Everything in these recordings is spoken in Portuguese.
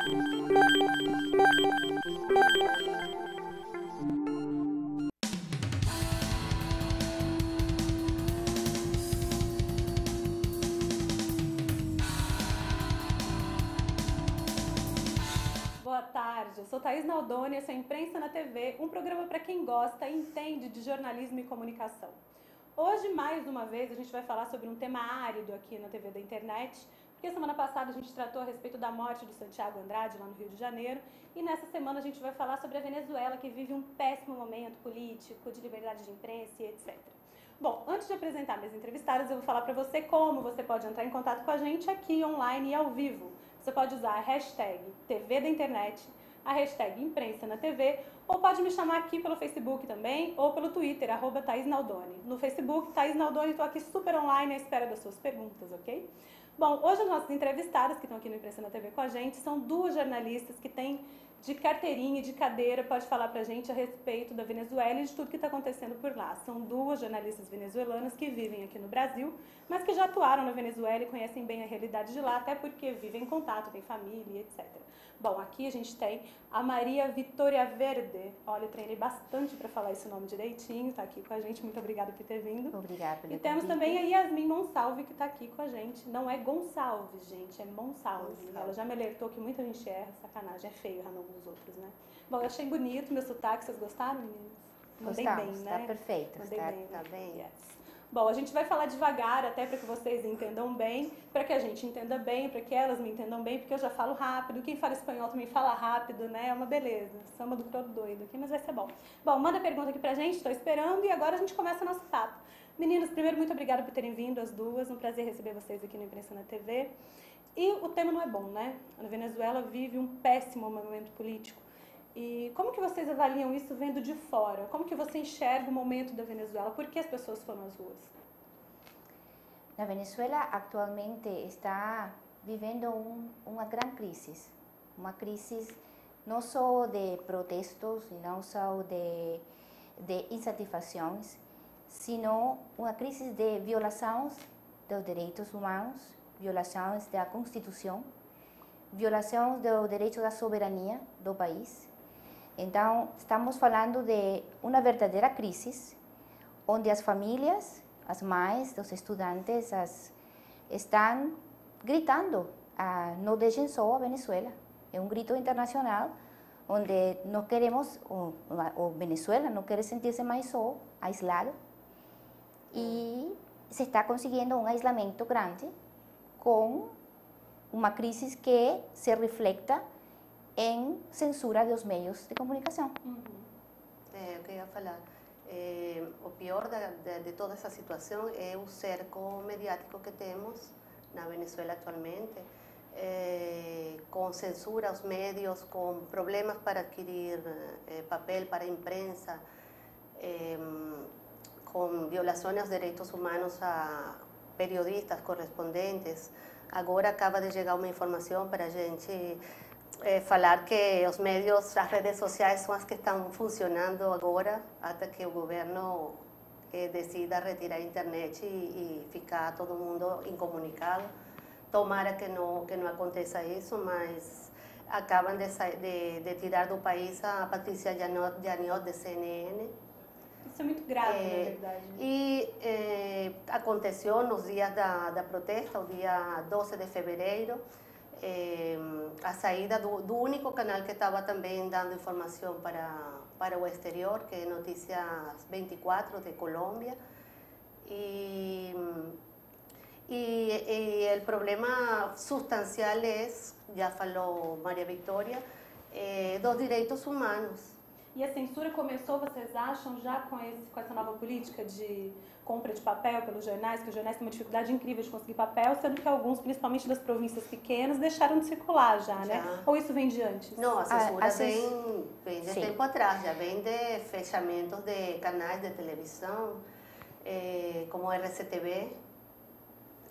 Boa tarde, eu sou Thaís Naldoni, esse é Imprensa na TV, um programa para quem gosta e entende de jornalismo e comunicação. Hoje, mais uma vez, a gente vai falar sobre um tema árido aqui na TV da internet, porque semana passada a gente tratou a respeito da morte do Santiago Andrade, lá no Rio de Janeiro, e nessa semana a gente vai falar sobre a Venezuela, que vive um péssimo momento político, de liberdade de imprensa e etc. Bom, antes de apresentar minhas entrevistadas, eu vou falar para você como você pode entrar em contato com a gente aqui online e ao vivo. Você pode usar a hashtag TV da Internet, a hashtag Imprensa na TV, ou pode me chamar aqui pelo Facebook também, ou pelo Twitter, @ThaísNaldoni. No Facebook, Thaís Naldoni, estou aqui super online à espera das suas perguntas, ok? Bom, hoje as nossas entrevistadas que estão aqui no Imprensa na TV com a gente são duas jornalistas que têm de carteirinha e de cadeira, pode falar pra gente a respeito da Venezuela e de tudo que está acontecendo por lá. São duas jornalistas venezuelanas que vivem aqui no Brasil, mas que já atuaram na Venezuela e conhecem bem a realidade de lá, até porque vivem em contato, têm família, etc. Bom, aqui a gente tem a Maria Vitória Verde. Olha, eu treinei bastante para falar esse nome direitinho, está aqui com a gente, muito obrigada por ter vindo. Obrigada pelo E temos convite. também a Yasmin Monsalve, que está aqui com a gente. Não é Gonçalves, gente, é Monsalve. Ela já me alertou que muita gente erra, sacanagem, é feio errar nome dos outros, né? Bom, eu achei bonito meu sotaque, vocês gostaram, meninas? Mandei bem, né? Está perfeito, Mandei está bem, tá né? bem. Yes. Bom, a gente vai falar devagar até para que vocês entendam bem, para que a gente entenda bem, para que elas me entendam bem, porque eu já falo rápido, quem fala espanhol também fala rápido, né? É uma beleza, samba do todo doido aqui, mas vai ser bom. Bom, manda pergunta aqui pra gente, estou esperando, e agora a gente começa nosso papo. Meninas, primeiro, muito obrigada por terem vindo, as duas, um prazer receber vocês aqui no Imprensa na TV. E o tema não é bom, né? A Venezuela vive um péssimo momento político. E como que vocês avaliam isso vendo de fora? Como que você enxerga o momento da Venezuela? Por que as pessoas foram às ruas? Na Venezuela atualmente está vivendo uma grande crise. Uma crise não só de protestos, não só de insatisfações, sino uma crise de violações dos direitos humanos, violações da Constituição, violações do direito da soberania do país. Então, estamos falando de uma verdadeira crise, onde as famílias, as mães, os estudantes, estão gritando, não deixem só a Venezuela. É um grito internacional, onde não queremos, o Venezuela não quer sentir-se mais só, aislado, e se está conseguindo um aislamento grande, com uma crise que se reflete em censura dos meios de comunicação. Eu queria falar, o pior de toda essa situação é o cerco mediático que temos na Venezuela atualmente, com censura aos médios, com problemas para adquirir papel para a imprensa, com violações aos direitos humanos a periodistas, correspondentes. Agora acaba de chegar uma informação para a gente falar que os médios, as redes sociais são as que estão funcionando agora, até que o governo decida retirar a internet e ficar todo mundo incomunicado. Tomara que não aconteça isso, mas acabam de tirar do país a Patrícia Janot de CNN. Isso é muito grave, na verdade. E aconteceu nos dias da protesta, o dia 12 de fevereiro, a saída do único canal que estava também dando informação para o exterior, que é Notícias 24 de Colômbia. E o problema substancial é, já falou Maria Vitória, dos direitos humanos. E a censura começou, vocês acham, já com essa nova política de compra de papel pelos jornais, que os jornais têm uma dificuldade incrível de conseguir papel, sendo que alguns, principalmente das províncias pequenas, deixaram de circular já, né? Ou isso vem de antes? Não, a censura vem de tempo atrás, já vem de fechamentos de canais de televisão, como RCTV,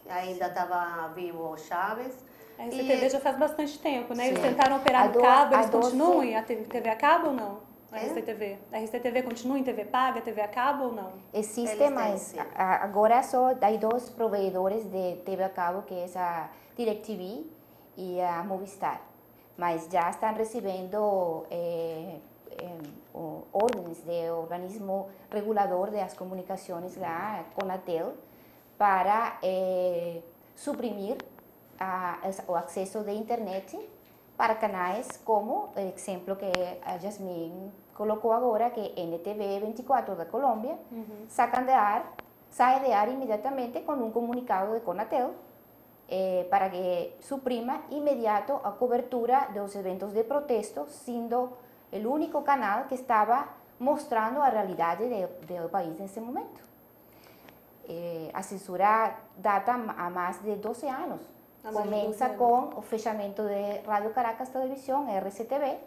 ainda estava vivo o Chaves. A RCTV já faz bastante tempo, né? Eles Sim. tentaram operar no cabo, eles continuam em TV a cabo ou não? A É? RCTV. A RCTV continua em TV paga, TV a cabo ou não? Existe, mas agora só há dois provedores de TV a cabo, que é a DirecTV e a Movistar. mas já estão recebendo ordens do organismo regulador das comunicações lá, Conatel, para suprimir o acesso de internet para canais como o exemplo que a Yasmin colocou agora, que é NTV 24 da Colômbia, sai de ar imediatamente com um comunicado de Conatel para que suprima imediato a cobertura dos eventos de protesto, sendo o único canal que estava mostrando a realidade do país nesse momento. A censura data há mais de 12 anos. Começa com o fechamento de Rádio Caracas Televisão, RCTV,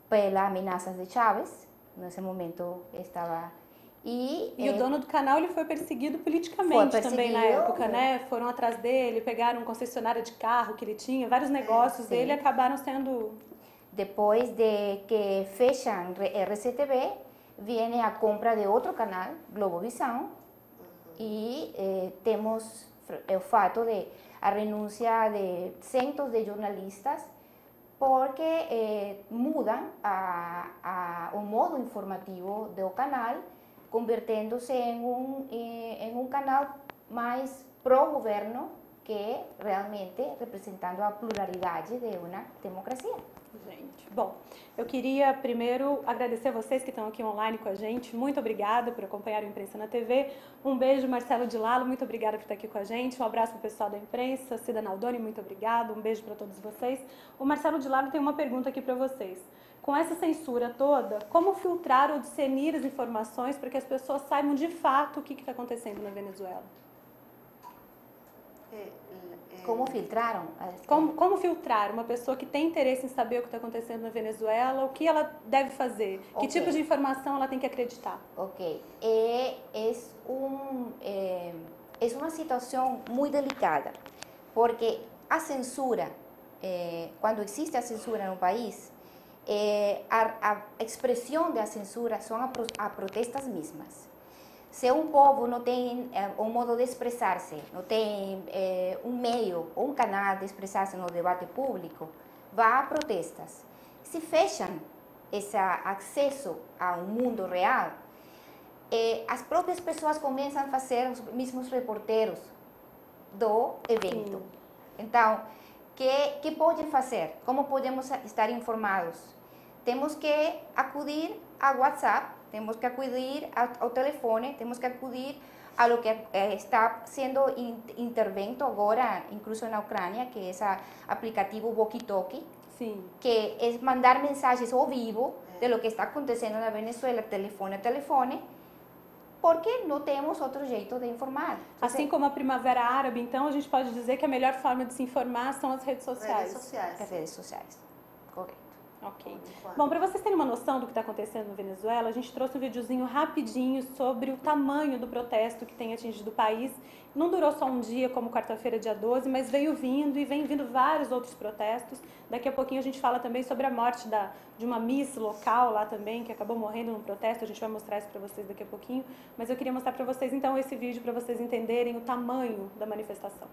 pelas ameaças de Chávez. Nesse momento estava... E o dono do canal ele foi perseguido politicamente também na época, né? Foram atrás dele, pegaram concessionária de carro que ele tinha, vários negócios dele acabaram sendo... Depois de que fecham RCTV, vem a compra de outro canal, Globovisão, e temos o fato de a renúncia de centos de jornalistas, porque mudam o modo informativo do canal, convertendo-se em um canal mais pró-governo que realmente representando a pluralidade de uma democracia. Gente, bom, eu queria primeiro agradecer a vocês que estão aqui online com a gente. Muito obrigada por acompanhar o Imprensa na TV. Um beijo, Marcelo de Lalo, muito obrigada por estar aqui com a gente. Um abraço para o pessoal da imprensa. Cida Naldoni, muito obrigada. Um beijo para todos vocês. O Marcelo de Lalo tem uma pergunta aqui para vocês. Com essa censura toda, como filtrar ou discernir as informações para que as pessoas saibam de fato o que está acontecendo na Venezuela? Como filtraram? Como filtrar uma pessoa que tem interesse em saber o que está acontecendo na Venezuela, o que ela deve fazer? Que tipo de informação ela tem que acreditar? Ok. É uma situação muito delicada, porque a censura, quando existe a censura no país, a expressão da censura são as protestas mesmas. Se um povo não tem um modo de expressar-se, não tem um meio ou um canal de expressar-se no debate público, vai a protestas. Se fecham esse acesso ao mundo real, as próprias pessoas começam a fazer os mesmos reporteiros do evento. Sim. Então, que podem fazer? Como podemos estar informados? Temos que acudir ao WhatsApp, temos que acudir ao telefone, temos que acudir a lo que está sendo intervento agora, incluso na Ucrânia, que é esse aplicativo Walkie-Talkie, que é mandar mensagens ao vivo de lo que está acontecendo na Venezuela, telefone a telefone, porque não temos outro jeito de informar. Assim como a Primavera Árabe, então, a gente pode dizer que a melhor forma de se informar são as redes sociais. As redes sociais, correto. Ok. Bom, para vocês terem uma noção do que está acontecendo na Venezuela, a gente trouxe um videozinho rapidinho sobre o tamanho do protesto que tem atingido o país. Não durou só um dia, como quarta-feira, dia 12, mas veio vindo e vem vindo vários outros protestos. Daqui a pouquinho a gente fala também sobre a morte de uma miss local lá também, que acabou morrendo num protesto. A gente vai mostrar isso para vocês daqui a pouquinho. Mas eu queria mostrar para vocês, então, esse vídeo para vocês entenderem o tamanho da manifestação.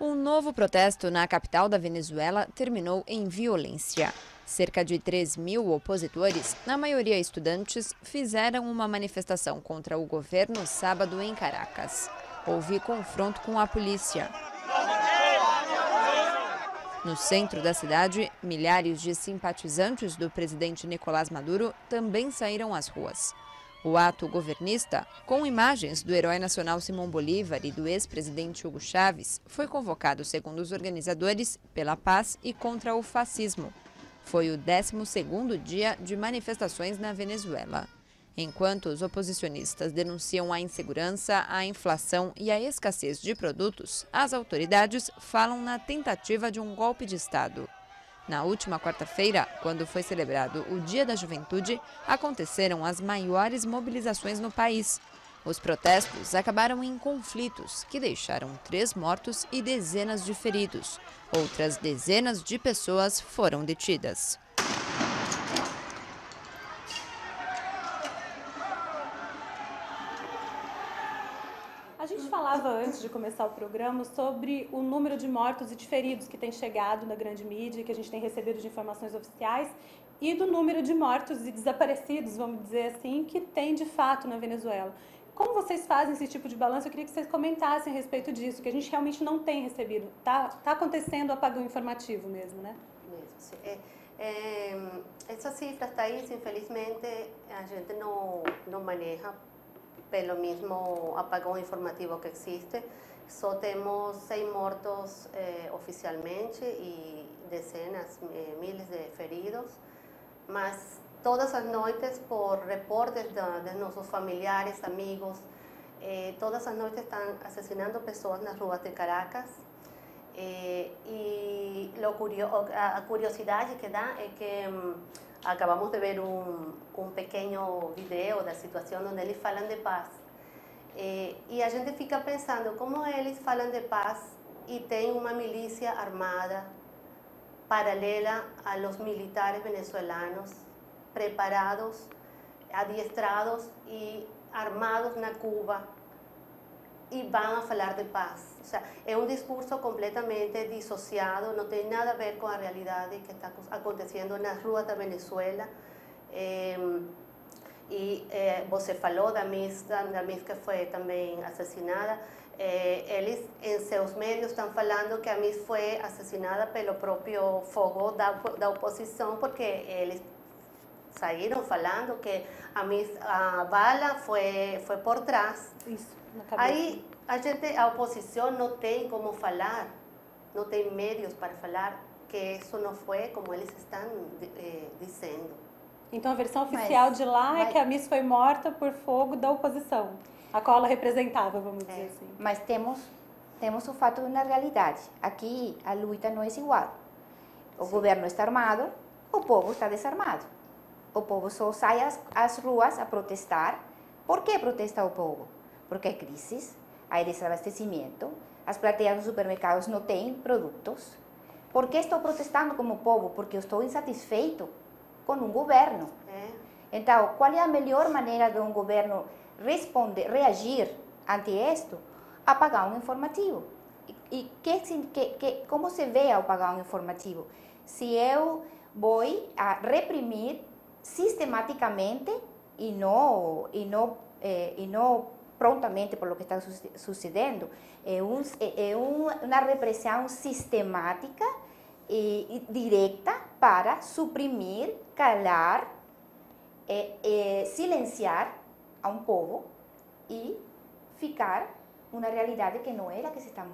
Um novo protesto na capital da Venezuela terminou em violência. Cerca de 3.000 opositores, na maioria estudantes, fizeram uma manifestação contra o governo sábado em Caracas. Houve confronto com a polícia. No centro da cidade, milhares de simpatizantes do presidente Nicolás Maduro também saíram às ruas. O ato governista, com imagens do herói nacional Simão Bolívar e do ex-presidente Hugo Chávez, foi convocado, segundo os organizadores, pela paz e contra o fascismo. Foi o 12º dia de manifestações na Venezuela. Enquanto os oposicionistas denunciam a insegurança, a inflação e a escassez de produtos, as autoridades falam na tentativa de um golpe de Estado. Na última quarta-feira, quando foi celebrado o Dia da Juventude, aconteceram as maiores mobilizações no país. Os protestos acabaram em conflitos que deixaram 3 mortos e dezenas de feridos. Outras dezenas de pessoas foram detidas. A gente falava antes antes de começar o programa, sobre o número de mortos e de feridos que tem chegado na grande mídia, que a gente tem recebido de informações oficiais, e do número de mortos e desaparecidos, vamos dizer assim, que tem de fato na Venezuela. Como vocês fazem esse tipo de balanço? Eu queria que vocês comentassem a respeito disso, que a gente realmente não tem recebido. Tá acontecendo o apagão informativo mesmo, né? Mesmo, sim. Essas cifras, Thaís, infelizmente, a gente não maneja pelo mesmo apagão informativo que existe. Só temos 6 mortos oficialmente e dezenas, miles de feridos. Mas todas as noites, por reportes de nossos familiares, amigos, todas as noites estão assassinando pessoas nas ruas de Caracas. E a curiosidade que dá é que acabamos de ver um pequeno vídeo da situação onde eles falam de paz. E a gente fica pensando como eles falam de paz e tem uma milícia armada paralela a los militares venezolanos preparados, adiestrados e armados na Cuba e vão a falar de paz. O sea, é um discurso completamente dissociado, não tem nada a ver com a realidade que está acontecendo nas ruas da Venezuela. Você falou da Miss que foi também assassinada. Eles, em seus médios, estão falando que a Miss foi assassinada pelo próprio fogo da oposição, porque eles saíram falando que a bala foi por trás. Isso. Aí a oposição não tem como falar, não tem meios para falar que isso não foi como eles estão dizendo. Então a versão oficial de lá é que a Miss foi morta por fogo da oposição, a qual ela representava, vamos dizer assim. Mas temos o fato de uma realidade. Aqui a luta não é igual. O governo está armado, o povo está desarmado. O povo só sai às ruas a protestar. Por que protesta o povo? Porque há crise, há desabastecimento, as prateleiras dos supermercados não têm produtos. Por que estou protestando como povo? Porque eu estou insatisfeito com um governo. Então, qual é a melhor maneira de um governo reagir ante isto? Apagão informativo. E como se vê o apagão informativo? Se eu vou a reprimir sistematicamente e não prontamente por lo que está sucedendo, é uma repressão sistemática e direta para suprimir, calar, silenciar a um povo e ficar uma realidade que não era a que se está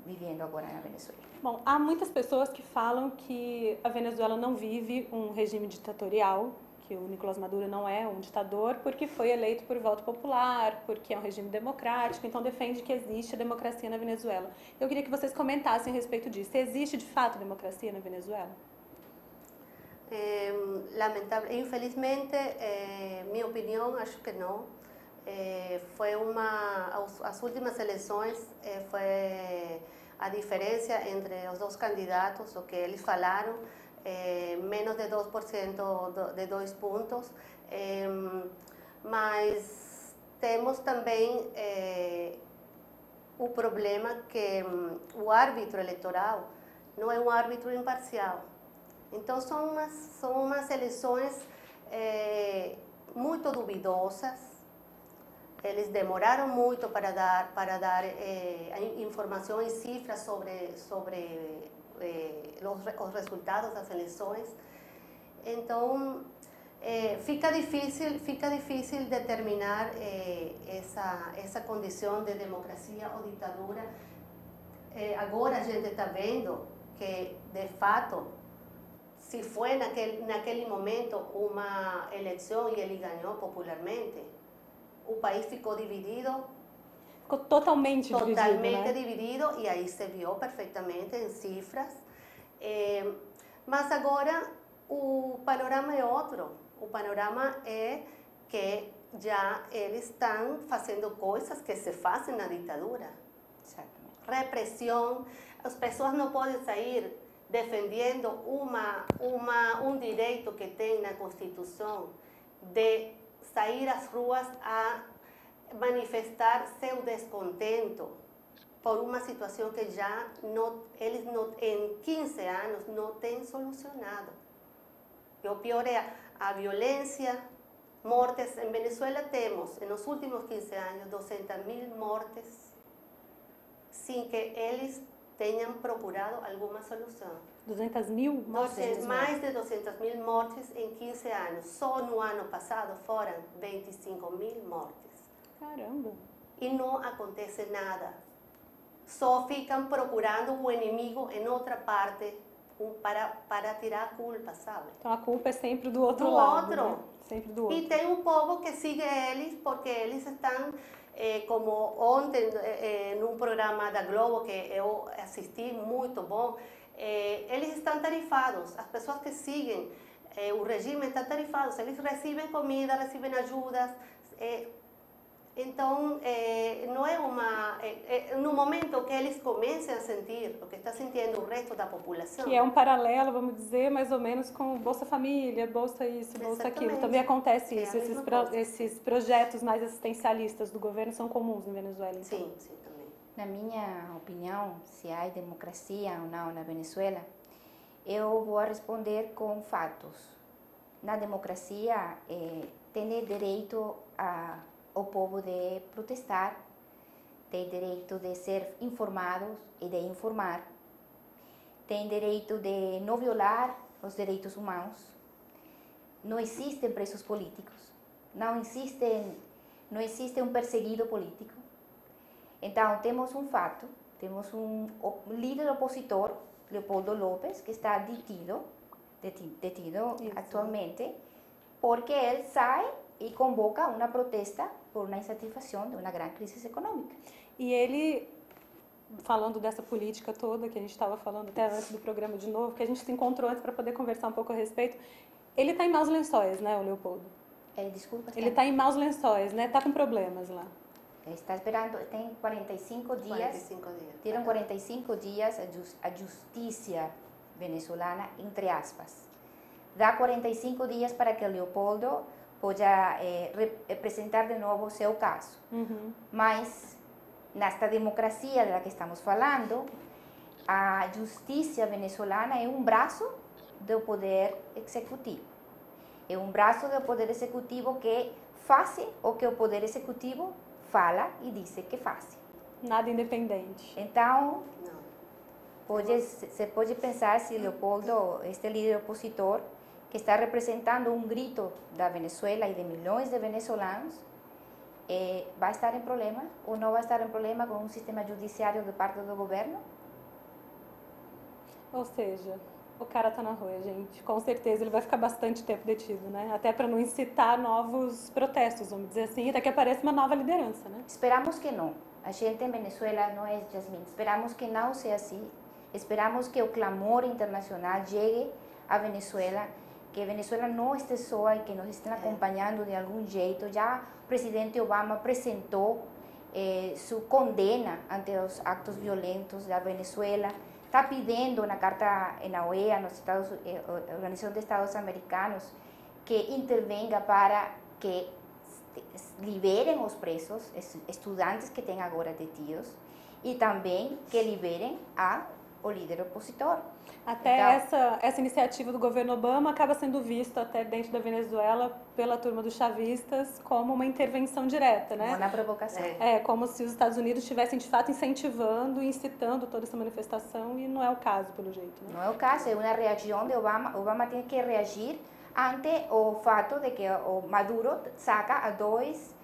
vivendo agora na Venezuela. Bom, há muitas pessoas que falam que a Venezuela não vive um regime ditatorial, que o Nicolás Maduro não é um ditador, porque foi eleito por voto popular, porque é um regime democrático, então defende que existe a democracia na Venezuela. Eu queria que vocês comentassem a respeito disso. Existe de fato democracia na Venezuela? Lamentável, infelizmente, minha opinião, acho que não. As últimas eleições foi a diferença entre os dois candidatos, o que eles falaram, menos de 2%, de 2 pontos, mas temos também o problema que o árbitro eleitoral não é um árbitro imparcial. Então são umas eleições muito duvidosas. Eles demoraram muito para dar informações, cifras sobre os resultados das eleições. Então fica difícil determinar essa condição de democracia ou ditadura. Agora a gente está vendo que, de fato, se foi naquele momento uma eleição e ele ganhou popularmente, o país ficou dividido. Ficou totalmente dividido, e aí se viu perfeitamente em cifras. Mas agora o panorama é outro. O panorama é que já eles estão fazendo coisas que se fazem na ditadura. Exatamente. Repressão, as pessoas não podem sair defendendo um direito que tem na Constituição de sair às ruas a manifestar seu descontento por uma situação que já eles em 15 anos não têm solucionado. E o pior é a violência, mortes. Em Venezuela temos, nos últimos 15 anos, 200.000 mortes sem que eles tenham procurado alguma solução. 200.000 mortes? Mais de 200.000 mortes em 15 anos. Só no ano passado foram 25.000 mortes. Caramba! E não acontece nada. Só ficam procurando o inimigo em outra parte para tirar a culpa, sabe? Então a culpa é sempre do outro lado. Outro. Né? Sempre do outro. E tem um povo que sigue eles porque eles estão, como ontem, num programa da Globo que eu assisti, muito bom, eles estão tarifados. As pessoas que seguem o regime estão tarifados. Eles recebem comida, recebem ajudas. Então, não é no momento que eles comecem a sentir o que está sentindo o resto da população. Que é um paralelo, vamos dizer, mais ou menos com Bolsa Família, Bolsa isso, Bolsa aquilo. Também acontece isso. Esses projetos mais assistencialistas do governo são comuns na Venezuela. Então. Sim, sim, também. Na minha opinião, se há democracia ou não na Venezuela, eu vou responder com fatos. Na democracia, tem direito o povo de protestar, tem direito de ser informados e de informar, tem direito de não violar os direitos humanos, não existem presos políticos, não existe um perseguido político. Então, temos um fato, temos um líder opositor, Leopoldo López, que está detido atualmente, porque ele sai e convoca uma protesta por uma insatisfação de uma grande crise econômica. E ele, falando dessa política toda que a gente estava falando até antes do programa de novo, que a gente se encontrou antes para poder conversar um pouco a respeito, ele está em maus lençóis, né, o Leopoldo? Desculpa. Ele está em maus lençóis, né? Está com problemas lá. Está esperando, tem 45 dias. 45 dias. Tiveram 45 dias a justiça venezolana, entre aspas. Dá 45 dias para que o Leopoldo possa representar de novo o seu caso. Mas, nesta democracia da que estamos falando, a justiça venezolana é um braço do poder executivo. É um braço do poder executivo que faz o que o poder executivo fala e diz que faz. Nada independente. Então, você pode pensar se Leopoldo, este líder opositor, que está representando um grito da Venezuela e de milhões de venezuelanos, vai estar em problema ou não vai estar em problema com um sistema judiciário de parte do governo? Ou seja, o cara está na rua, gente. Com certeza ele vai ficar bastante tempo detido, né? Até para não incitar novos protestos, vamos dizer assim, até que apareça uma nova liderança, né? Esperamos que não. A gente em Venezuela não é Yasmin. Esperamos que não seja assim. Esperamos que o clamor internacional chegue a Venezuela, que Venezuela não esteja só e que nos estejam acompanhando de algum jeito. Já o presidente Obama apresentou sua condena ante os atos violentos da Venezuela. Está pedindo na carta na OEA, Organização de Estados Americanos, que intervenga para que liberem os presos, estudantes que têm agora detidos, e também que liberem o líder opositor. Até então, essa iniciativa do governo Obama acaba sendo vista até dentro da Venezuela pela turma dos chavistas como uma intervenção direta, né? Uma provocação. Como se os Estados Unidos estivessem de fato incentivando e incitando toda essa manifestação, e não é o caso, pelo jeito, né? Não é o caso, é uma reação de Obama. Obama tem que reagir ante o fato de que o Maduro saca a 2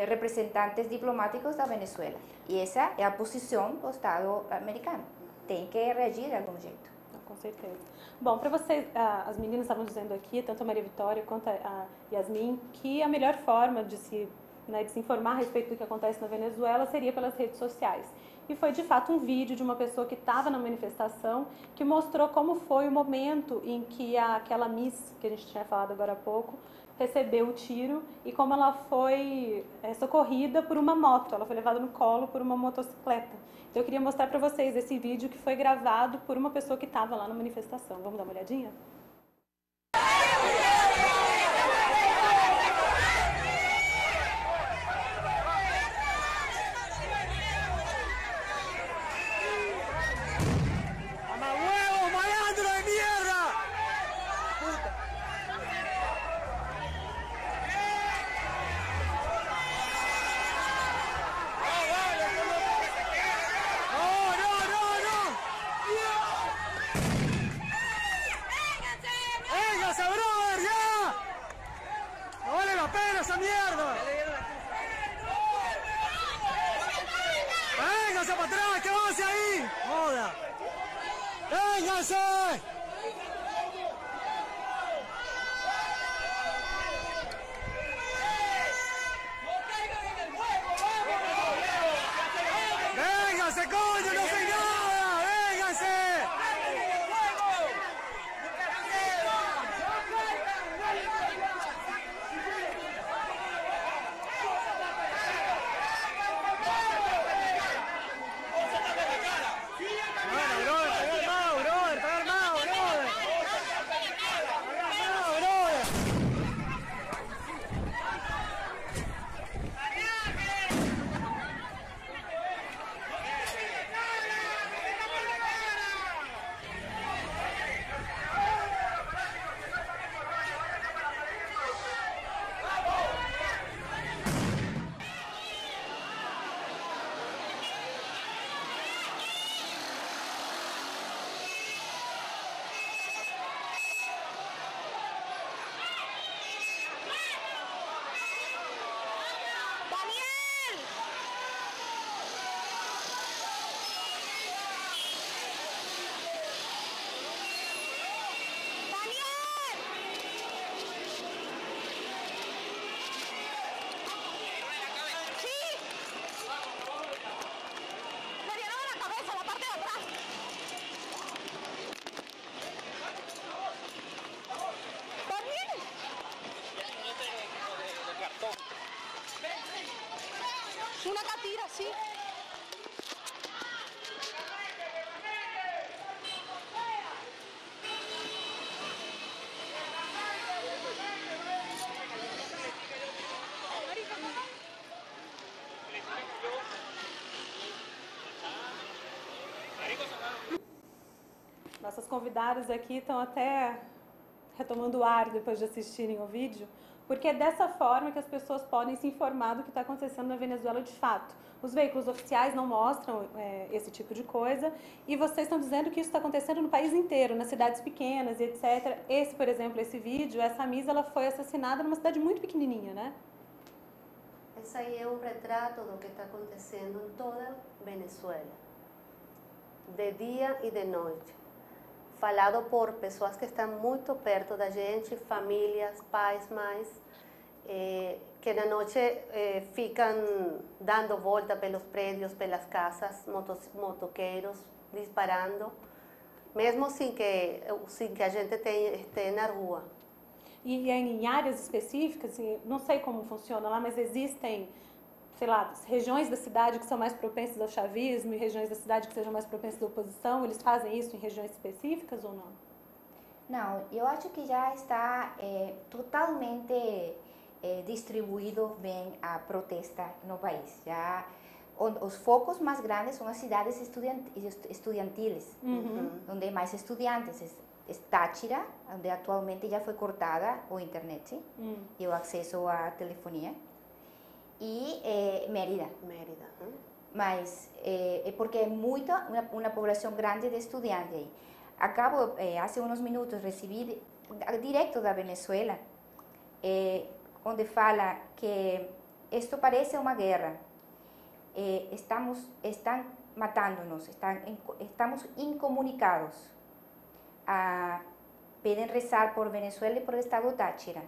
representantes diplomáticos da Venezuela. E essa é a posição do Estado americano. Tem que reagir de algum jeito. Com certeza. Bom, para vocês, as meninas estavam dizendo aqui, tanto a Maria Vitória quanto a Yasmin, que a melhor forma de se informar a respeito do que acontece na Venezuela seria pelas redes sociais. E foi, de fato, um vídeo de uma pessoa que estava na manifestação que mostrou como foi o momento em que aquela Miss, que a gente tinha falado agora há pouco, recebeu o tiro e como ela foi socorrida por uma moto. Ela foi levada no colo por uma motocicleta. Então, eu queria mostrar para vocês esse vídeo que foi gravado por uma pessoa que estava lá na manifestação. Vamos dar uma olhadinha? atrás, que avance ahí! ¡Joda! ¡Vénganse! ¡Vénganse, coño! ¡No hacen nada! ¡Vénganse! Una catira, sí. Nossas convidadas aqui estão até retomando o ar depois de assistirem o vídeo, porque é dessa forma que as pessoas podem se informar do que está acontecendo na Venezuela de fato. Os veículos oficiais não mostram esse tipo de coisa, e vocês estão dizendo que isso está acontecendo no país inteiro, nas cidades pequenas e etc. Esse, por exemplo, esse vídeo, essa Misa, ela foi assassinada numa cidade muito pequenininha, né? Esse aí é um retrato do que está acontecendo em toda Venezuela, de dia e de noite. Falado por pessoas que estão muito perto da gente, famílias, pais, mães, que na noite ficam dando volta pelos prédios, pelas casas, motoqueiros disparando, mesmo sem que a gente esteja na rua. E em áreas específicas, assim, não sei como funciona lá, mas existem, sei lá, regiões da cidade que são mais propensas ao chavismo e regiões da cidade que sejam mais propensas à oposição? Eles fazem isso em regiões específicas ou não? Não, eu acho que já está totalmente distribuído bem a protesta no país. Já os focos mais grandes são as cidades estudiantiles, onde hay mais estudiantes. Es Táchira, onde atualmente já foi cortada a internet e o acesso à telefonia. Y Mérida. Mas porque hay una población grande de estudiantes ahí. Acabo, hace unos minutos, recibí directo de Venezuela, donde fala que esto parece una guerra. Están matándonos, estamos incomunicados. Piden rezar por Venezuela y por el estado Táchira.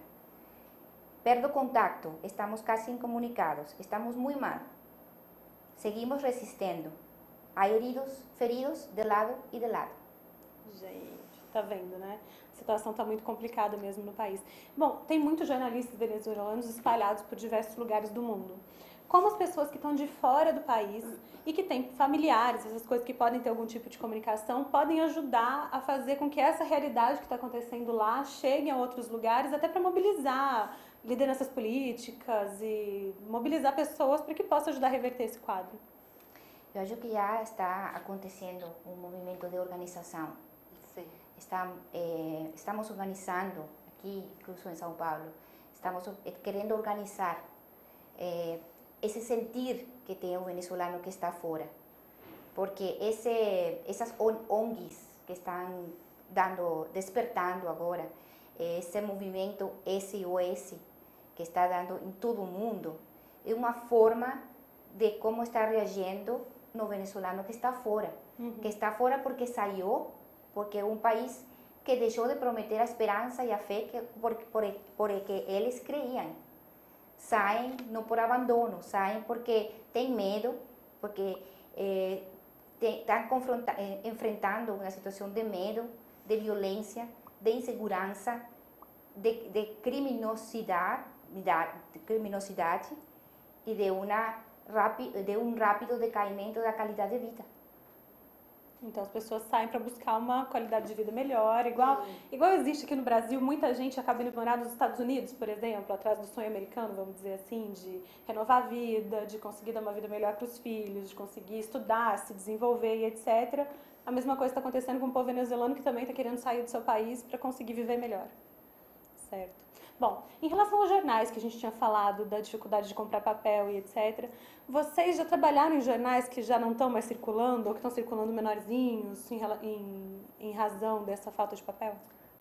Perdo contacto, estamos casi incomunicados, estamos muy mal. Seguimos resistindo. Há feridos de lado e de lado. Gente, tá vendo, né? A situação tá muito complicada mesmo no país. Bom, tem muitos jornalistas venezuelanos espalhados por diversos lugares do mundo. Como as pessoas que estão de fora do país e que têm familiares, essas coisas que podem ter algum tipo de comunicação, podem ajudar a fazer com que essa realidade que está acontecendo lá chegue a outros lugares, até para mobilizar lideranças políticas e mobilizar pessoas para que possa ajudar a reverter esse quadro? Eu acho que já está acontecendo um movimento de organização. Sim. Estamos organizando, aqui, incluso em São Paulo, estamos querendo organizar esse sentir que tem o venezuelano que está fora. Porque essas ONGs que estão despertando agora, esse movimento SOS que está dando em todo o mundo, é uma forma de como está reagindo no venezolano que está fora. Que está fora porque saiu, porque é um país que deixou de prometer a esperança e a fé por que eles creiam. Saem não por abandono, saem porque têm medo, porque estão enfrentando uma situação de medo, de violência, de insegurança, de criminosidade e de um rápido decaimento da qualidade de vida. Então as pessoas saem para buscar uma qualidade de vida melhor, igual existe aqui no Brasil, muita gente acaba indo morar nos Estados Unidos, por exemplo, atrás do sonho americano, vamos dizer assim, de renovar a vida, de conseguir dar uma vida melhor para os filhos, de conseguir estudar, se desenvolver e etc. A mesma coisa está acontecendo com o povo venezuelano que também está querendo sair do seu país para conseguir viver melhor. Certo. Bom, em relação aos jornais que a gente tinha falado, da dificuldade de comprar papel e etc., vocês já trabalharam em jornais que já não estão mais circulando ou que estão circulando menorzinhos em razão dessa falta de papel?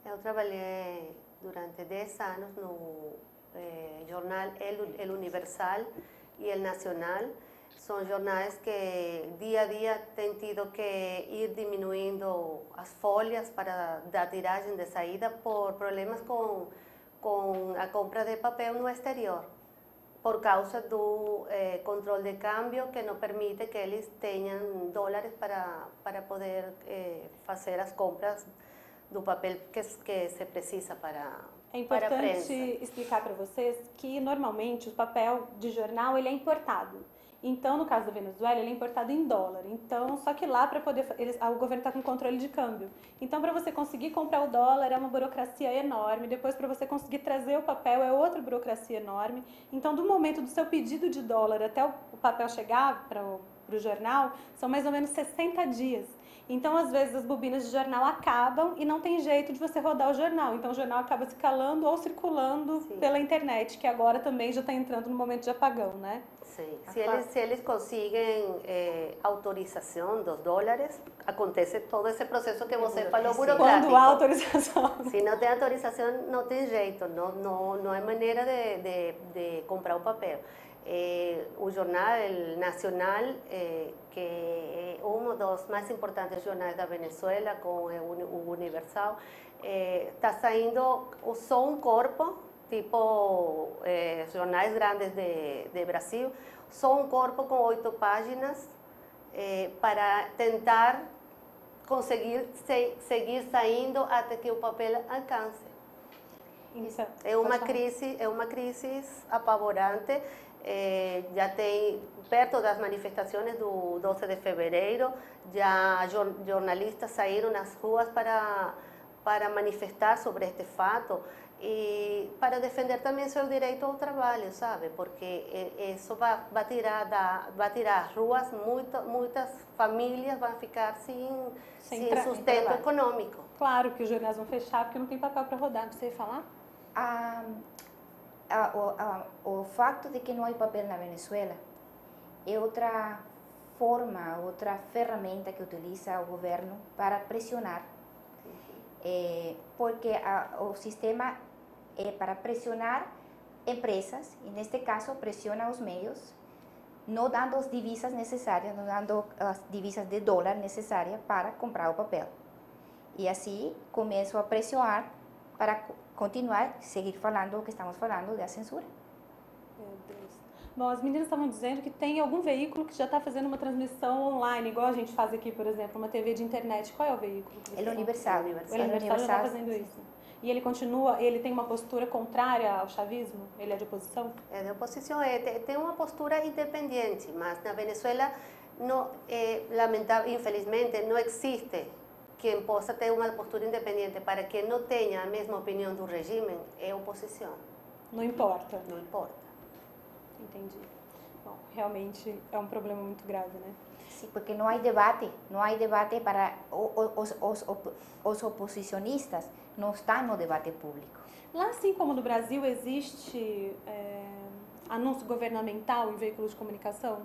Eu trabalhei durante 10 anos no jornal El Universal e El Nacional. São jornais que dia a dia têm tido que ir diminuindo as folhas para da tiragem de saída por problemas com a compra de papel no exterior, por causa do controle de câmbio que não permite que eles tenham dólares para poder fazer as compras do papel que se precisa para a prensa. É importante explicar para vocês que normalmente o papel de jornal ele é importado. Então, no caso da Venezuela, ele é importado em dólar. Então, só que lá, o governo está com controle de câmbio. Então, para você conseguir comprar o dólar, é uma burocracia enorme. Depois, para você conseguir trazer o papel, é outra burocracia enorme. Então, do momento do seu pedido de dólar até o papel chegar para o jornal, são mais ou menos 60 dias. Então, às vezes, as bobinas de jornal acabam e não tem jeito de você rodar o jornal. Então, o jornal acaba se calando ou circulando pela internet, que agora também já está entrando no momento de apagão, né? Sim. Se eles conseguem autorização dos dólares, acontece todo esse processo que você falou burocrático. Quando há autorização. Se não tem autorização, não tem jeito, não é maneira de comprar o papel. O jornal Nacional, que é um dos mais importantes jornais da Venezuela, com o Universal, está saindo só um corpo, tipo jornais grandes de Brasil, só um corpo com 8 páginas para tentar conseguir seguir saindo até que o papel alcance. Isso. É uma crise apavorante. Já tem, perto das manifestações do 12 de fevereiro, já jornalistas saíram nas ruas para manifestar sobre este fato e para defender também seu direito ao trabalho, sabe? Porque isso vai tirar as ruas, muitas famílias vão ficar sem sustento econômico. Claro que os jornais vão fechar porque não tem papel para rodar. Você ia falar? O facto de que não há papel na Venezuela é outra forma, outra ferramenta que utiliza o governo para pressionar. Porque o sistema é para pressionar empresas, e neste caso pressiona os meios, não dando as divisas necessárias, não dando as divisas de dólar necessárias para comprar o papel. E assim começam a pressionar para continuar, seguir falando o que estamos falando da censura. Meu Deus. Bom, as meninas estavam dizendo que tem algum veículo que já está fazendo uma transmissão online, igual a gente faz aqui, por exemplo, uma TV de internet. Qual é o veículo? El Universal. O Universal já está fazendo isso. E ele continua, ele tem uma postura contrária ao chavismo? Ele é de oposição? É de oposição, tem uma postura independente, mas na Venezuela, infelizmente, não existe quem possa ter uma postura independente. Para quem não tenha a mesma opinião do regime, é oposição. Não importa? Não importa. Entendi. Bom, realmente é um problema muito grave, né? Sim, porque não há debate para os oposicionistas, não estão no debate público. Lá, assim como no Brasil, existe anúncio governamental em veículos de comunicação?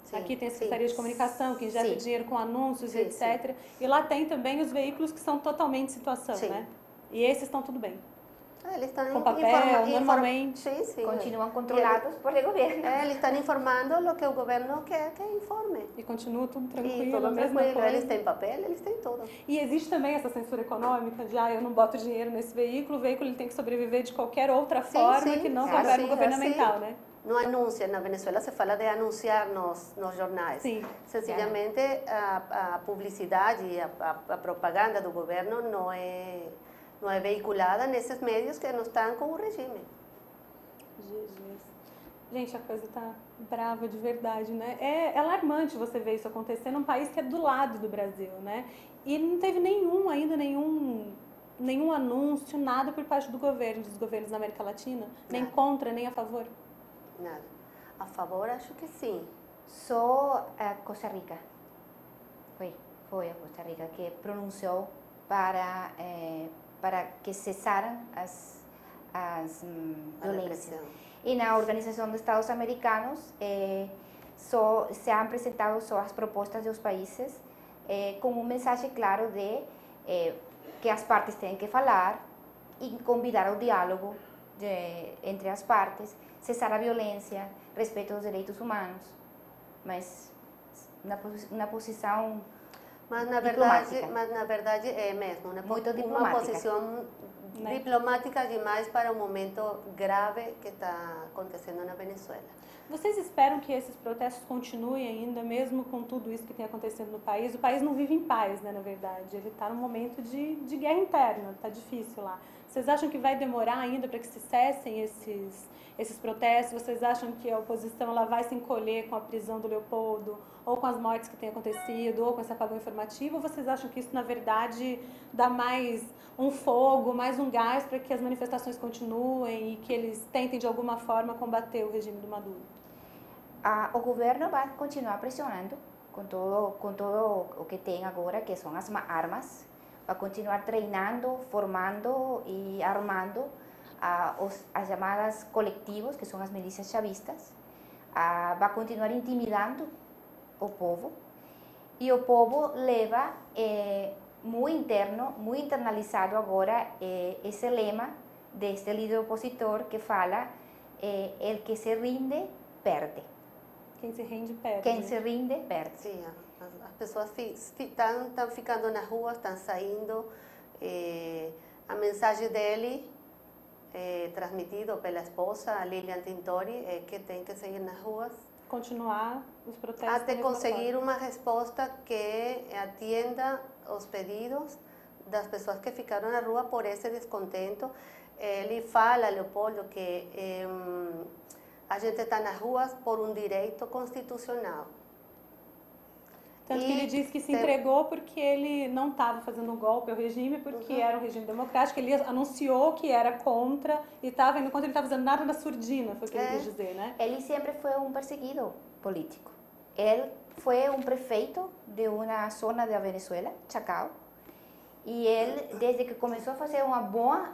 Sim, aqui tem a Secretaria de Comunicação, que injeta dinheiro com anúncios e etc. E lá tem também os veículos que são totalmente situação, né? E esses estão tudo bem. Eles estão Com papel, normalmente. Sim. Continuam controlados por el governo. Eles estão informando o que o governo quer que informe. E continua tudo E tranquilo, tudo a mesma tranquilo. coisa. Eles têm papel, eles têm tudo. E existe também essa censura econômica de, eu não boto dinheiro nesse veículo, o veículo ele tem que sobreviver de qualquer outra forma que não com verbo governamental, né? Não anuncia, na Venezuela se fala de anunciar nos jornais. Sim. Sencillamente a publicidade e a propaganda do governo não é veiculada nesses meios que não estão com o regime. Jesus. Gente, a coisa tá brava de verdade, né? É alarmante você ver isso acontecer num país que é do lado do Brasil, né? E não teve nenhum anúncio, nada por parte do governo, dos governos da América Latina, nem contra, nem a favor. Nada. A favor, acho que sim. Só a Costa Rica. Foi a Costa Rica que pronunciou para que cesaram as violências. E na Organização dos Estados Americanos se han apresentado só as propostas dos países com um mensagem claro de que as partes têm que falar e convidar ao diálogo entre as partes, cessar a violência, respeito aos direitos humanos, mas na posição Mas na verdade é mesmo uma posição diplomática demais para o momento grave que está acontecendo na Venezuela. Vocês esperam que esses protestos continuem ainda, mesmo com tudo isso que tem acontecido no país? O país não vive em paz, né, na verdade. Ele está num momento de guerra interna, está difícil lá. Vocês acham que vai demorar ainda para que se cessem esses protestos? Vocês acham que a oposição ela vai se encolher com a prisão do Leopoldo, ou com as mortes que têm acontecido, ou com esse apagão informativo? Ou vocês acham que isso, na verdade, dá mais um fogo, mais um gás para que as manifestações continuem e que eles tentem, de alguma forma, combater o regime do Maduro? O governo vai continuar pressionando com todo o que tem agora, que são as armas, vai continuar treinando, formando e armando as chamadas coletivos, que são as milícias chavistas, vai continuar intimidando o povo, e o povo leva muito interno, muito internalizado agora esse lema deste líder opositor que fala el que se rinde, perde. Quem se rende, perde. Quem se rinde, perde. Sim, as pessoas estão ficando nas ruas, estão saindo. A mensagem dele, transmitida pela esposa, Lilian Tintori, é que tem que seguir nas ruas. Continuar os protestos. Até conseguir uma resposta que atenda os pedidos das pessoas que ficaram na rua por esse descontento. Ele fala, Leopoldo, que a gente está nas ruas por um direito constitucional. Tanto que ele disse que se entregou porque ele não estava fazendo um golpe ao regime, porque era um regime democrático. Ele anunciou que era contra e estava indo contra, ele estava fazendo nada da surdina, foi o que ele quis dizer, né? Ele sempre foi um perseguido político. Ele foi um prefeito de uma zona da Venezuela, Chacao, e ele, desde que começou a fazer uma boa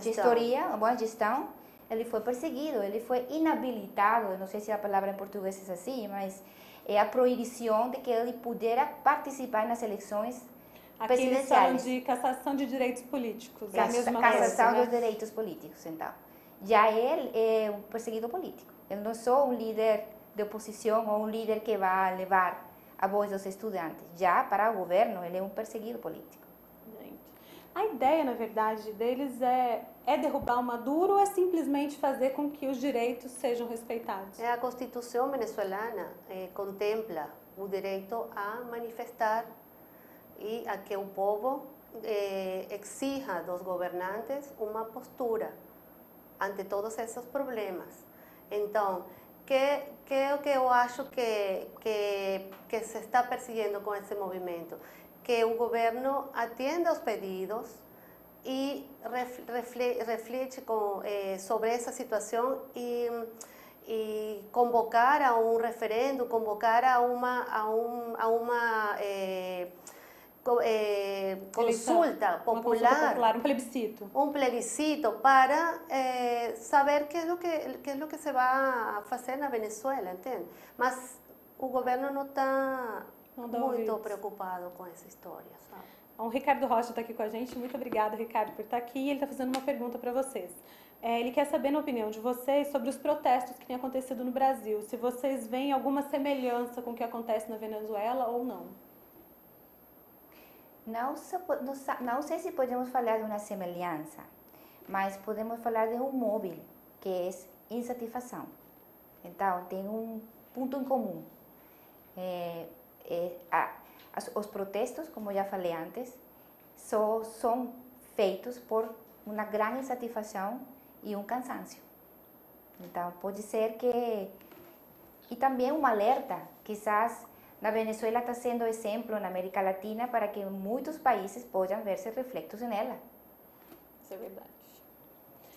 gestoria, uma boa gestão, ele foi perseguido, ele foi inabilitado, não sei se a palavra em português é assim, mas é a proibição de que ele pudesse participar nas eleições presidenciais. Aqui eles falam de cassação de direitos políticos, é a mesma coisa, cassação né? dos direitos políticos, então. Já ele é um perseguido político, ele não é só um líder de oposição ou um líder que vai levar a voz dos estudantes, já para o governo ele é um perseguido político. A ideia, na verdade, deles é derrubar o Maduro ou é simplesmente fazer com que os direitos sejam respeitados? A Constituição venezuelana contempla o direito a manifestar e a que o povo exija dos governantes uma postura ante todos esses problemas. Então, que é o que eu acho que se está perseguindo com esse movimento? Que o governo atenda aos pedidos e reflete sobre essa situação e convocar a um referendo, convocar a uma consulta popular, um plebiscito para saber que é o que se vai fazer na Venezuela, entende? Mas o governo não está muito preocupado com essa história, sabe? O Ricardo Rocha está aqui com a gente. Muito obrigada, Ricardo, por estar aqui. Ele está fazendo uma pergunta para vocês. Ele quer saber, na opinião de vocês, sobre os protestos que têm acontecido no Brasil. Se vocês veem alguma semelhança com o que acontece na Venezuela ou não. Não sei se podemos falar de uma semelhança, mas podemos falar de um móvel, que é insatisfação. Então, tem um ponto em comum. Os protestos, como já falei antes, são feitos por uma grande insatisfação e um cansaço. Então, pode ser que... E também um alerta, quizás na Venezuela está sendo exemplo na América Latina para que muitos países possam ver-se reflexos nela. Isso é verdade.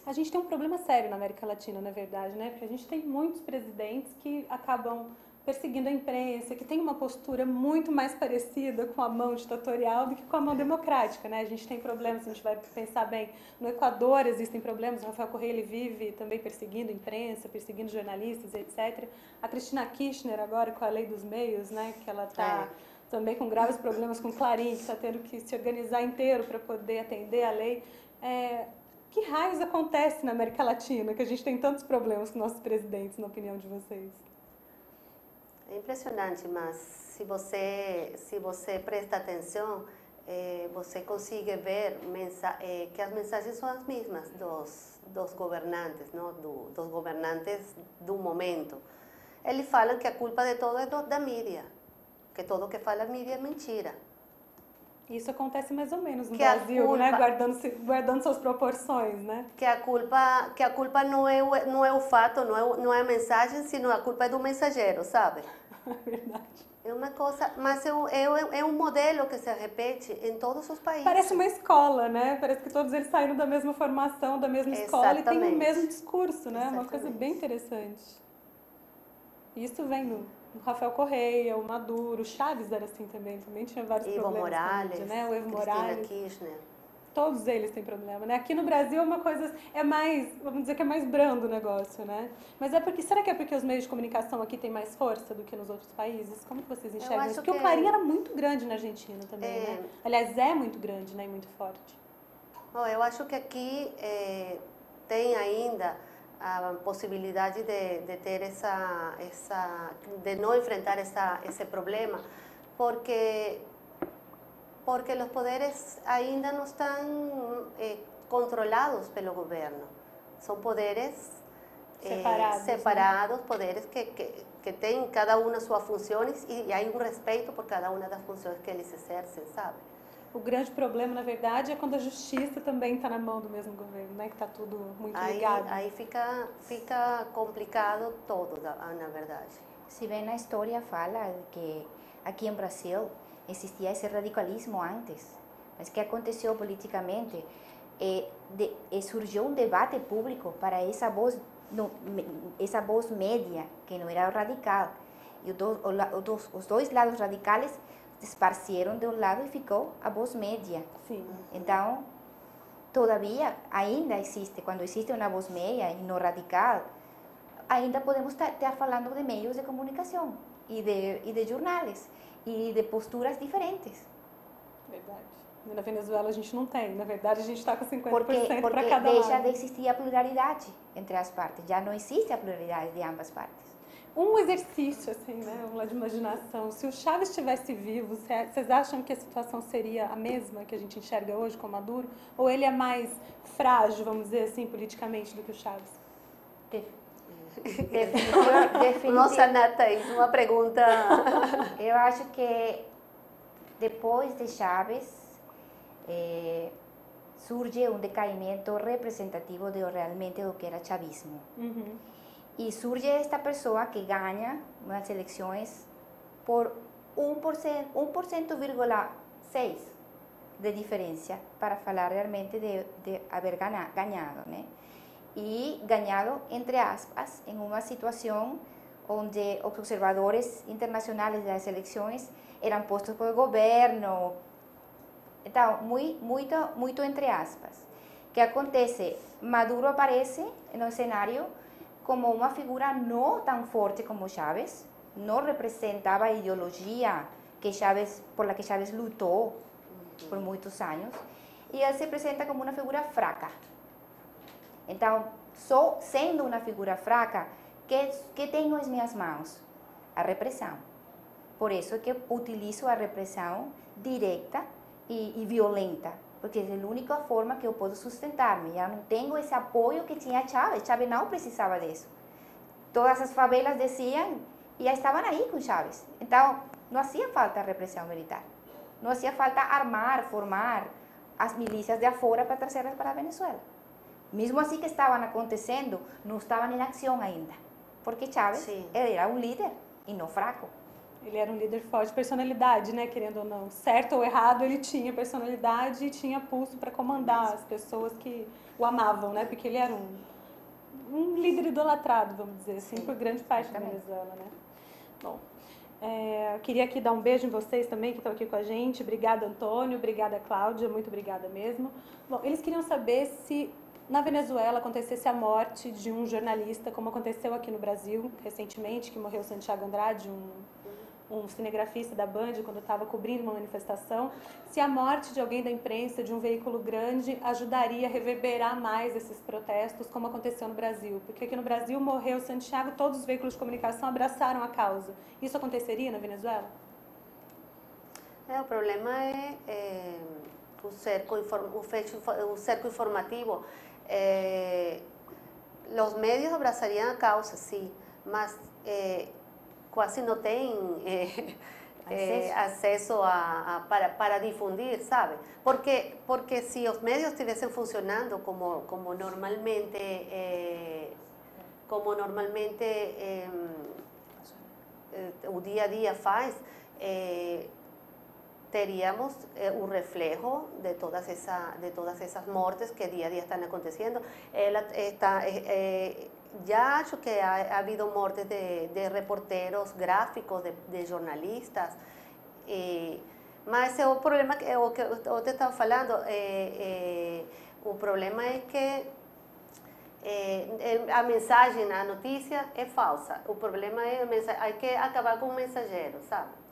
A gente tem um problema sério na América Latina, na verdade, né? Porque a gente tem muitos presidentes que acabam perseguindo a imprensa, que tem uma postura muito mais parecida com a mão ditatorial do que com a mão democrática, né? A gente tem problemas, se a gente vai pensar bem, no Equador existem problemas, o Rafael Correa ele vive também perseguindo a imprensa, perseguindo jornalistas, etc. A Cristina Kirchner agora com a lei dos meios, né? Que ela está também com graves problemas com o Clarim, que está tendo que se organizar inteiro para poder atender a lei. Que raios acontece na América Latina, que a gente tem tantos problemas com nossos presidentes, na opinião de vocês? É impressionante, mas se você presta atenção, você consegue ver que as mensagens são as mesmas dos governantes, não? Dos governantes do momento. Eles falam que a culpa de tudo é da mídia, que tudo que fala a mídia é mentira. Isso acontece mais ou menos no que Brasil, culpa, né? Guardando suas proporções, né? Que a culpa não é o fato, não é a mensagem, sino a culpa é do mensageiro, sabe? É verdade. É uma coisa, mas é um modelo que se repete em todos os países. Parece uma escola, né? Parece que todos eles saíram da mesma formação, da mesma escola e têm o mesmo discurso, né? Uma coisa bem interessante. Isso vem no Rafael Correa, o Maduro, o Chaves era assim também tinha vários problemas. Morales, né? O Evo Cristina Morales. Kirchner. Todos eles têm problema, né? Aqui no Brasil é uma coisa, vamos dizer que é mais brando o negócio, né? Mas será que é porque os meios de comunicação aqui têm mais força do que nos outros países? Como que vocês enxergam isso? Porque o Clarim era muito grande na Argentina também, né? Aliás, é muito grande, né? E muito forte. Eu acho que aqui tem ainda a possibilidade de ter de não enfrentar esse problema, porque os poderes ainda não estão controlados pelo governo. São poderes separados, né? Poderes que têm cada uma suas funções e há um respeito por cada uma das funções que eles exercem, sabe? O grande problema, na verdade, é quando a justiça também está na mão do mesmo governo, né? Que está tudo muito ligado. Aí fica complicado todo, na verdade. Se bem na história fala que aqui em Brasil existia esse radicalismo antes, mas que aconteceu politicamente? Surgiu um debate público para essa voz média, que não era radical. E os dois lados radicais esparceram de um lado e ficou a voz média. Sim. Então, ainda existe, quando existe uma voz média e não radical, ainda podemos estar falando de meios de comunicação e de jornais e de posturas diferentes. Verdade. Na Venezuela a gente não tem. Na verdade, a gente está com 50% para porque cada lado. deixa de existir a pluralidade entre as partes. Já não existe a pluralidade de ambas partes. Um exercício, assim, né? Vamos lá, de imaginação. Se o Chaves estivesse vivo, vocês acham que a situação seria a mesma que a gente enxerga hoje com o Maduro? Ou ele é mais frágil, vamos dizer assim, politicamente, do que o Chaves? Definitivamente. Nossa, Nathaís, uma pergunta. Eu acho que depois de Chaves surge um decaimento representativo realmente do que era chavismo. Uhum. E surge esta pessoa que ganha nas eleições por 1,6% de diferença, para falar realmente de haver ganhado, né? E ganhado, entre aspas, em uma situação onde os observadores internacionais das eleições eram postos pelo governo. Então, muito entre aspas. O que acontece? Maduro aparece no cenário como uma figura não tão forte como Chávez, não representava a ideologia por la que Chávez lutou, por muitos anos, e ele se apresenta como uma figura fraca. Então, só sendo uma figura fraca, que tenho em minhas mãos? A repressão. Por isso que utilizo a repressão direta e violenta, porque é a única forma que eu posso sustentar-me. Eu não tenho esse apoio que tinha Chávez. Chávez não precisava disso. Todas as favelas desciam e já estavam aí com Chávez. Então, não hacía falta a repressão militar. Não hacía falta armar, formar as milícias de afora para trazê-las para a Venezuela. Mesmo assim que estavam acontecendo, não estavam em ação ainda. Porque Chávez era um líder e não fraco. Ele era um líder forte, personalidade, né, querendo ou não. Certo ou errado, ele tinha personalidade e tinha pulso para comandar as pessoas que o amavam, né, porque ele era um líder idolatrado, vamos dizer assim, por grande parte da Venezuela, né. Bom, eu queria aqui dar um beijo em vocês também, que estão aqui com a gente. Obrigada, Antônio. Obrigada, Cláudia. Muito obrigada mesmo. Bom, eles queriam saber se na Venezuela acontecesse a morte de um jornalista, como aconteceu aqui no Brasil recentemente, que morreu Santiago Andrade, um cinegrafista da Band, quando estava cobrindo uma manifestação, se a morte de alguém da imprensa, de um veículo grande, ajudaria a reverberar mais esses protestos, como aconteceu no Brasil. Porque aqui no Brasil morreu Santiago, todos os veículos de comunicação abraçaram a causa. Isso aconteceria na Venezuela? O problema é o cerco informativo. Os médios abraçariam a causa, sim, mas quase não tem acesso para difundir, sabe? Porque se os médios estivessem funcionando como normalmente o dia a dia faz, teríamos o reflejo de todas essas mortes que dia a dia estão acontecendo. Já acho que ha habido mortes de reporteros gráficos, de jornalistas, mas o problema que eu te estava falando, o problema é que a mensagem, a notícia é falsa. O problema é há que acabar com o mensageiro, sabe?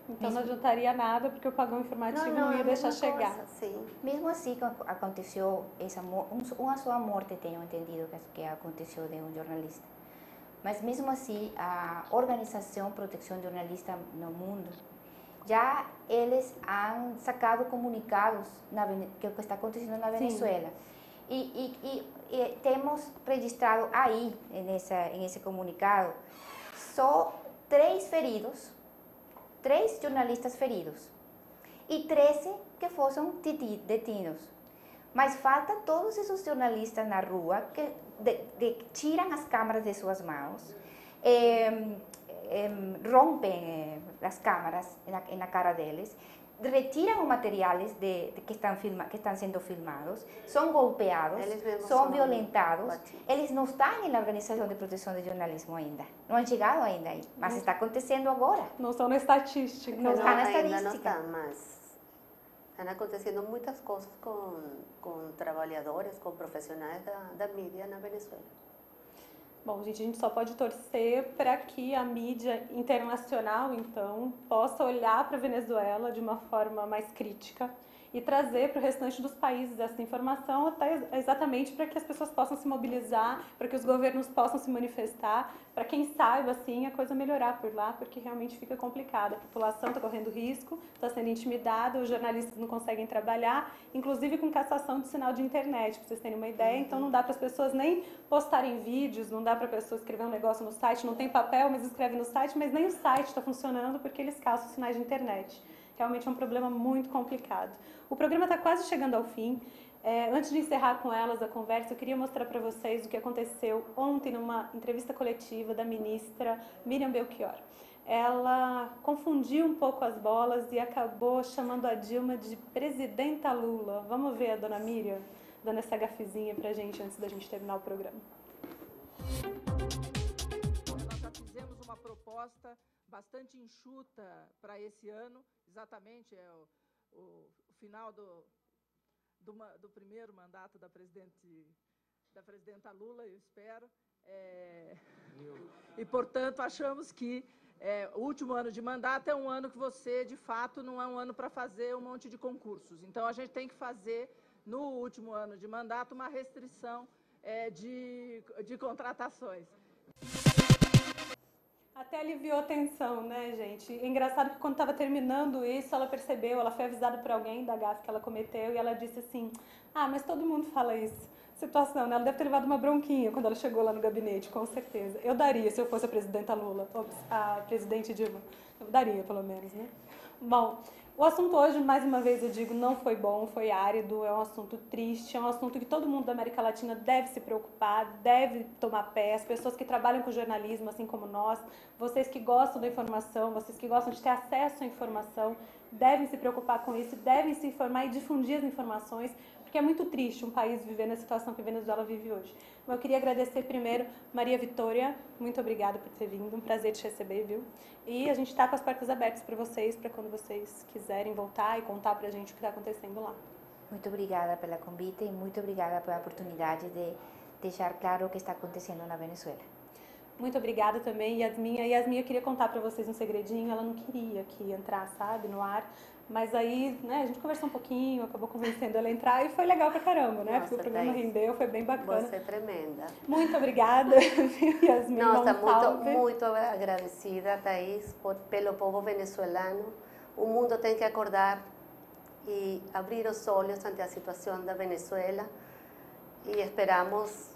Então não adiantaria nada, porque o pagão informativo não ia deixar chegar. Sim. Mesmo assim, aconteceu uma só morte, tenho entendido, que aconteceu de um jornalista. Mas mesmo assim, a Organização Proteção de Jornalistas no mundo, já eles han sacado comunicados que o que está acontecendo na Venezuela. E temos registrado aí, nesse comunicado, só 3 jornalistas feridos e 13 que foram detidos. Mas falta todos esses jornalistas na rua que tiram as câmeras de suas mãos, rompem as câmeras na cara deles, retiram os materiais que estão sendo filmados, são golpeados, são violentados. Eles não estão na Organização de Proteção de Jornalismo ainda, não han chegado ainda aí, mas está acontecendo agora. Não estão na estatística. Não está na estatística. Ainda não está, mas estão acontecendo muitas coisas com trabalhadores, com profissionais da mídia na Venezuela. Bom, gente, a gente só pode torcer para que a mídia internacional, então, possa olhar para a Venezuela de uma forma mais crítica e trazer para o restante dos países essa informação, até exatamente para que as pessoas possam se mobilizar, para que os governos possam se manifestar, para quem saiba, assim, a coisa melhorar por lá, porque realmente fica complicado. A população está correndo risco, está sendo intimidada, os jornalistas não conseguem trabalhar, inclusive com cassação de sinal de internet, para vocês terem uma ideia. Então não dá para as pessoas nem postarem vídeos, não dá para a pessoa escrever um negócio no site, não tem papel, mas escreve no site, mas nem o site está funcionando porque eles caçam sinais de internet. Realmente é um problema muito complicado. O programa está quase chegando ao fim. Antes de encerrar com elas a conversa, eu queria mostrar para vocês o que aconteceu ontem numa entrevista coletiva da ministra Miriam Belchior. Ela confundiu um pouco as bolas e acabou chamando a Dilma de Presidenta Lula. Vamos ver a dona Miriam dando essa gafezinha para a gente antes da gente terminar o programa. Nós já fizemos uma proposta bastante enxuta para esse ano, exatamente o final do primeiro mandato da presidenta Lula, eu espero. E, portanto, achamos que o último ano de mandato é um ano que você, de fato, não é um ano para fazer um monte de concursos. Então, a gente tem que fazer, no último ano de mandato, uma restrição de contratações. Até aliviou a tensão, né, gente? É engraçado que quando estava terminando isso, ela percebeu, ela foi avisada por alguém da gafe que ela cometeu e ela disse assim, mas todo mundo fala isso. Situação, né? Ela deve ter levado uma bronquinha quando ela chegou lá no gabinete, com certeza. Eu daria, se eu fosse a presidenta Lula, a presidente Dilma. Eu daria, pelo menos, né? Bom, o assunto hoje, mais uma vez eu digo, não foi bom, foi árido, é um assunto triste, é um assunto que todo mundo da América Latina deve se preocupar, deve tomar pé, as pessoas que trabalham com jornalismo, assim como nós, vocês que gostam da informação, vocês que gostam de ter acesso à informação, devem se preocupar com isso, devem se informar e difundir as informações, porque é muito triste um país viver na situação que a Venezuela vive hoje. Eu queria agradecer primeiro Maria Vitória, muito obrigada por ter vindo, um prazer te receber, viu? E a gente está com as portas abertas para vocês, para quando vocês quiserem voltar e contar para a gente o que está acontecendo lá. Muito obrigada pelo convite e muito obrigada pela oportunidade de deixar claro o que está acontecendo na Venezuela. Muito obrigada também, Yasmin. A Yasmin, eu queria contar para vocês um segredinho, ela não queria que entrar, sabe, no ar. Mas aí, né, a gente conversou um pouquinho, acabou convencendo ela a entrar e foi legal pra caramba, né? Nossa, porque o programa rendeu, foi bem bacana. Você é tremenda. Muito obrigada, Yasmin. Nossa, muito, muito agradecida, Thaís, pelo povo venezuelano. O mundo tem que acordar e abrir os olhos ante a situação da Venezuela e esperamos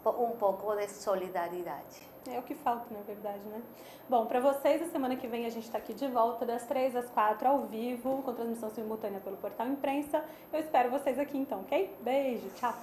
um pouco de solidariedade. É o que falta, na verdade, né? Bom, para vocês, a semana que vem a gente está aqui de volta, das 3 às 4, ao vivo, com transmissão simultânea pelo Portal Imprensa. Eu espero vocês aqui então, ok? Beijo, tchau!